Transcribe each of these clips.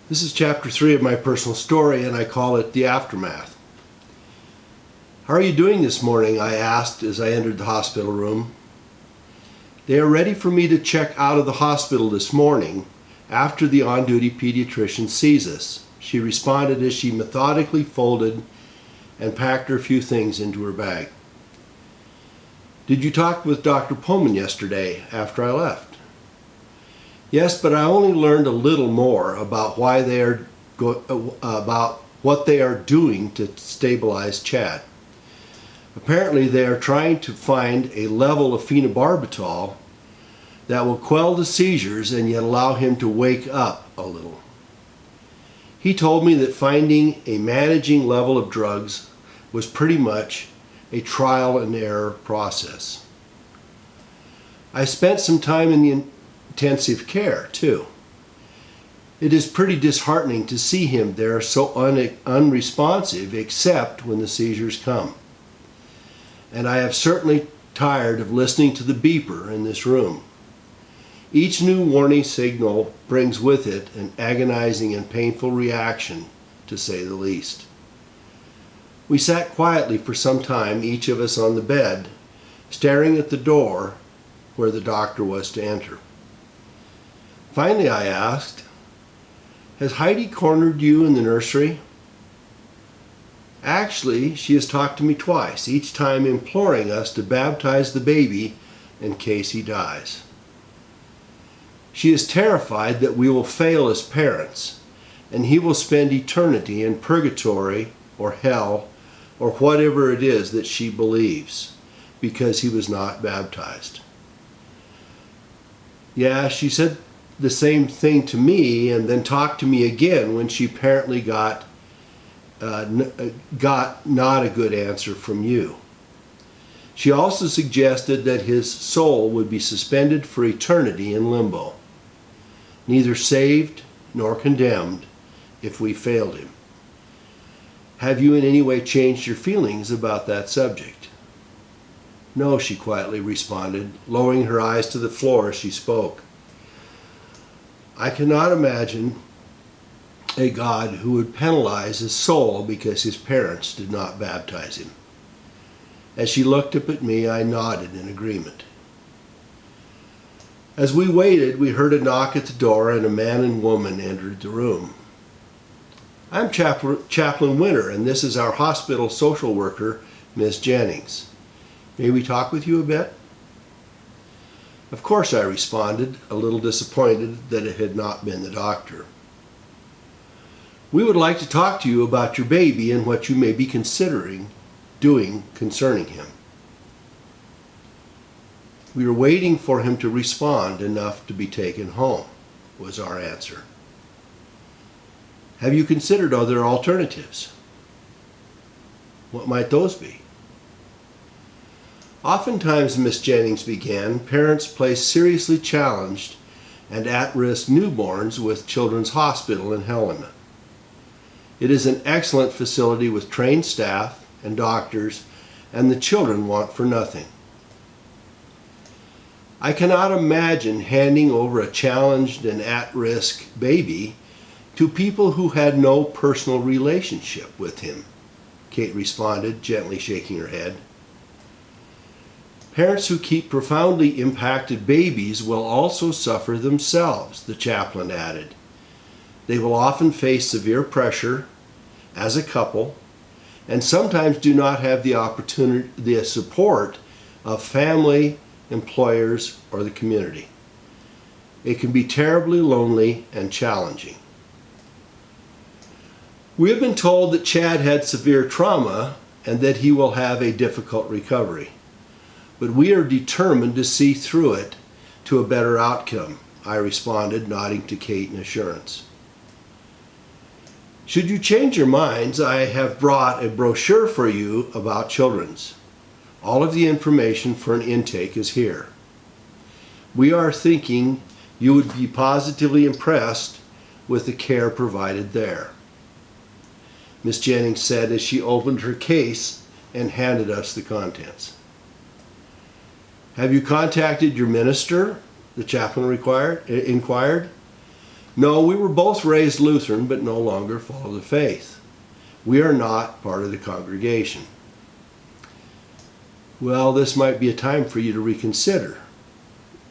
This is chapter 3 of my personal story, and I call it The Aftermath. "How are you doing this morning?" I asked as I entered the hospital room. "They are ready for me to check out of the hospital this morning after the on-duty pediatrician sees us," she responded as she methodically folded and packed her few things into her bag. "Did you talk with Dr. Pullman yesterday after I left?" "Yes, but I only learned a little more about what they are doing to stabilize Chad. Apparently they are trying to find a level of phenobarbital that will quell the seizures and yet allow him to wake up a little. He told me that finding a managing level of drugs was pretty much a trial and error process. I spent some time in the intensive care too. It is pretty disheartening to see him there so unresponsive except when the seizures come. And I have certainly tired of listening to the beeper in this room. Each new warning signal brings with it an agonizing and painful reaction, to say the least." We sat quietly for some time, each of us on the bed, staring at the door where the doctor was to enter. Finally I asked, "Has Heidi cornered you in the nursery?" "Actually, she has talked to me twice, each time imploring us to baptize the baby in case he dies. She is terrified that we will fail as parents, and he will spend eternity in purgatory or hell or whatever it is that she believes, because he was not baptized." "Yeah, she said the same thing to me and then talked to me again when she apparently got not a good answer from you. She also suggested that his soul would be suspended for eternity in limbo, neither saved nor condemned if we failed him. Have you in any way changed your feelings about that subject?" "No," she quietly responded, lowering her eyes to the floor as she spoke. "I cannot imagine a God who would penalize his soul because his parents did not baptize him." As she looked up at me, I nodded in agreement. As we waited, we heard a knock at the door and a man and woman entered the room. "I'm Chaplain Winter, and this is our hospital social worker, Miss Jennings. May we talk with you a bit?" "Of course," I responded, a little disappointed that it had not been the doctor. "We would like to talk to you about your baby and what you may be considering doing concerning him." "We are waiting for him to respond enough to be taken home," was our answer. "Have you considered other alternatives?" "What might those be?" "Oftentimes," Miss Jennings began, "parents place seriously challenged and at-risk newborns with Children's Hospital in Helena. It is an excellent facility with trained staff and doctors, and the children want for nothing. I cannot imagine handing over a challenged and at-risk baby to people who had no personal relationship with him," Kate responded, gently shaking her head. "Parents who keep profoundly impacted babies will also suffer themselves," the chaplain added. "They will often face severe pressure as a couple and sometimes do not have the support of family, employers, or the community. It can be terribly lonely and challenging. We have been told that Chad had severe trauma and that he will have a difficult recovery. But we are determined to see through it to a better outcome," I responded, nodding to Kate in assurance. "Should you change your minds, I have brought a brochure for you about Children's. All of the information for an intake is here. We are thinking you would be positively impressed with the care provided there," Miss Jennings said as she opened her case and handed us the contents. "Have you contacted your minister?" the chaplain inquired. No, we were both raised Lutheran, but no longer follow the faith. We are not part of the congregation. Well, this might be a time for you to reconsider,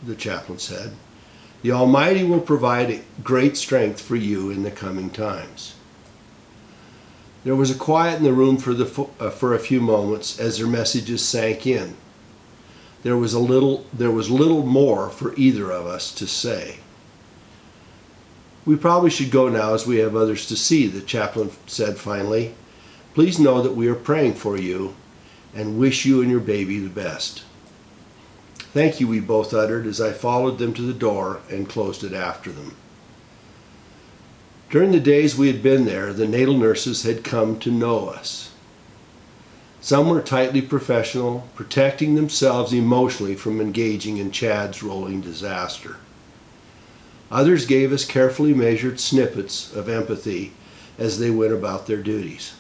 the chaplain said. The Almighty will provide great strength for you in the coming times. There was a quiet in the room for a few moments as their messages sank in. There was little more for either of us to say. We probably should go now as we have others to see, the chaplain said finally. Please know that we are praying for you and wish you and your baby the best. Thank you, we both uttered as I followed them to the door and closed it after them. During the days we had been there, the natal nurses had come to know us. Some were tightly professional, protecting themselves emotionally from engaging in Chad's rolling disaster. Others gave us carefully measured snippets of empathy as they went about their duties.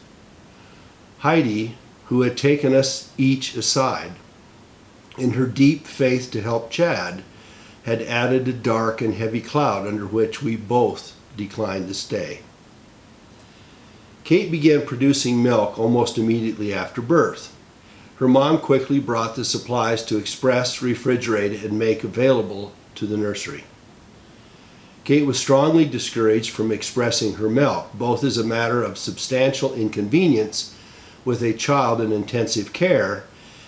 Heidi, who had taken us each aside, in her deep faith to help Chad, had added a dark and heavy cloud under which we both declined to stay. Kate began producing milk almost immediately after birth. Her mom quickly brought the supplies to express, refrigerate, and make available to the nursery. Kate was strongly discouraged from expressing her milk, both as a matter of substantial inconvenience with a child in intensive care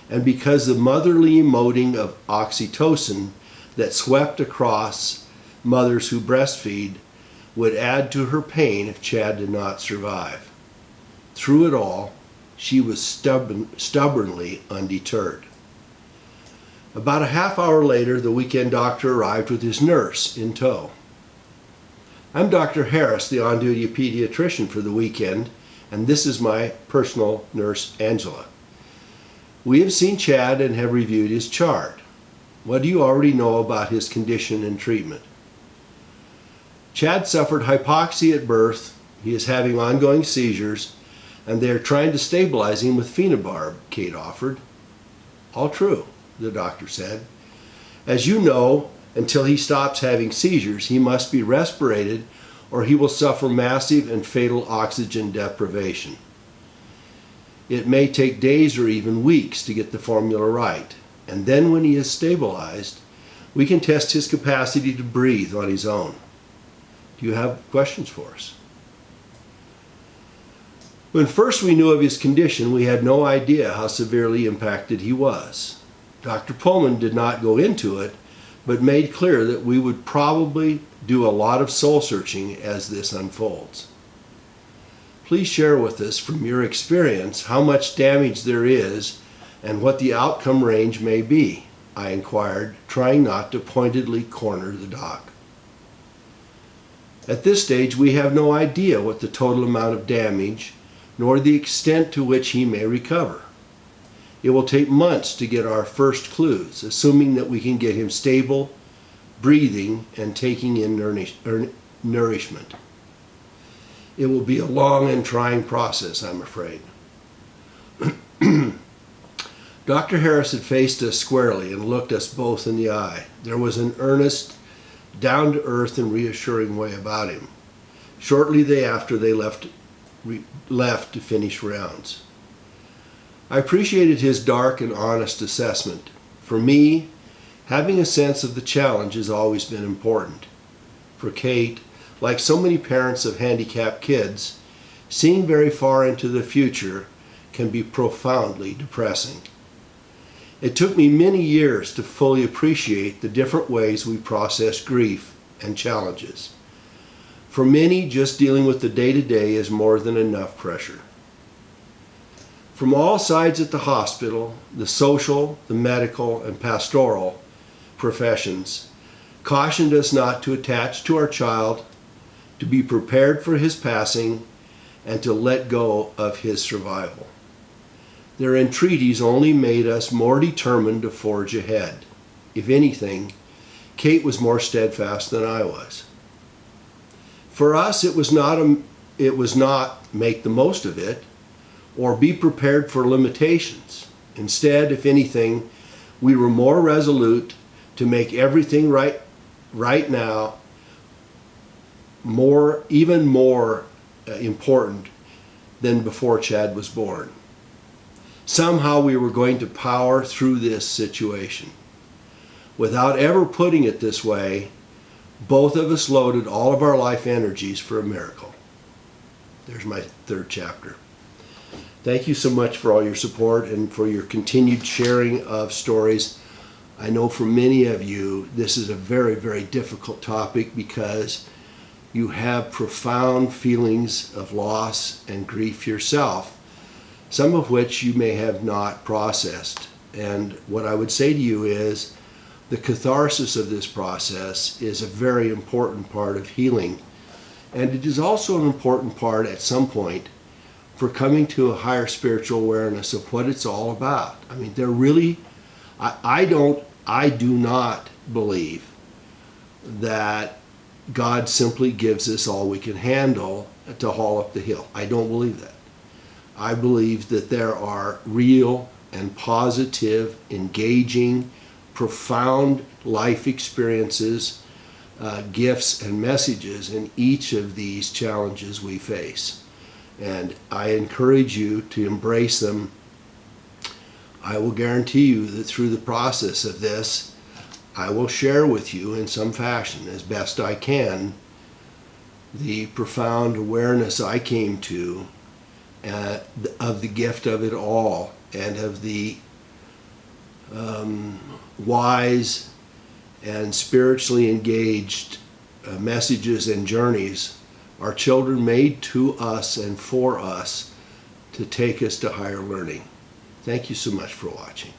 and because the motherly emoting of oxytocin that swept across mothers who breastfeed would add to her pain if Chad did not survive. Through it all, she was stubbornly undeterred. About a half hour later, the weekend doctor arrived with his nurse in tow. I'm Dr. Harris, the on-duty pediatrician for the weekend, and this is my personal nurse, Angela. We have seen Chad and have reviewed his chart. What do you already know about his condition and treatment? Chad suffered hypoxia at birth. He is having ongoing seizures, and they are trying to stabilize him with phenobarb, Kate offered. All true, the doctor said. As you know, until he stops having seizures, he must be respirated or he will suffer massive and fatal oxygen deprivation. It may take days or even weeks to get the formula right, and then when he is stabilized, we can test his capacity to breathe on his own. Do you have questions for us? When first we knew of his condition, we had no idea how severely impacted he was. Dr. Pullman did not go into it, but made clear that we would probably do a lot of soul searching as this unfolds. Please share with us from your experience how much damage there is and what the outcome range may be, I inquired, trying not to pointedly corner the doc. At this stage, we have no idea what the total amount of damage, nor the extent to which he may recover. It will take months to get our first clues, assuming that we can get him stable, breathing, and taking in nourishment. It will be a long and trying process, I'm afraid. Dr. Harris had faced us squarely and looked us both in the eye. There was an earnest, down-to-earth and reassuring way about him. Shortly thereafter, they left to finish rounds. I appreciated his dark and honest assessment. For me, having a sense of the challenge has always been important. For Kate, like so many parents of handicapped kids, seeing very far into the future can be profoundly depressing. It took me many years to fully appreciate the different ways we process grief and challenges. For many, just dealing with the day-to-day is more than enough pressure. From all sides at the hospital, the social, the medical, and pastoral professions cautioned us not to attach to our child, to be prepared for his passing, and to let go of his survival. Their entreaties only made us more determined to forge ahead. If anything, Kate was more steadfast than I was. For us, it was not make the most of it or be prepared for limitations. Instead, if anything, we were more resolute to make everything right now even more important than before Chad was born. Somehow we were going to power through this situation. Without ever putting it this way, both of us loaded all of our life energies for a miracle. There's my third chapter. Thank you so much for all your support and for your continued sharing of stories. I know for many of you, this is a very, very difficult topic because you have profound feelings of loss and grief yourself, some of which you may have not processed. And what I would say to you is the catharsis of this process is a very important part of healing. And it is also an important part at some point for coming to a higher spiritual awareness of what it's all about. I mean, they're really, I do not believe that God simply gives us all we can handle to haul up the hill. I don't believe that. I believe that there are real and positive, engaging, profound life experiences, gifts and messages in each of these challenges we face. And I encourage you to embrace them. I will guarantee you that through the process of this, I will share with you in some fashion, as best I can, the profound awareness I came to of the gift of it all and of the wise and spiritually engaged messages and journeys our children made to us and for us to take us to higher learning. Thank you so much for watching.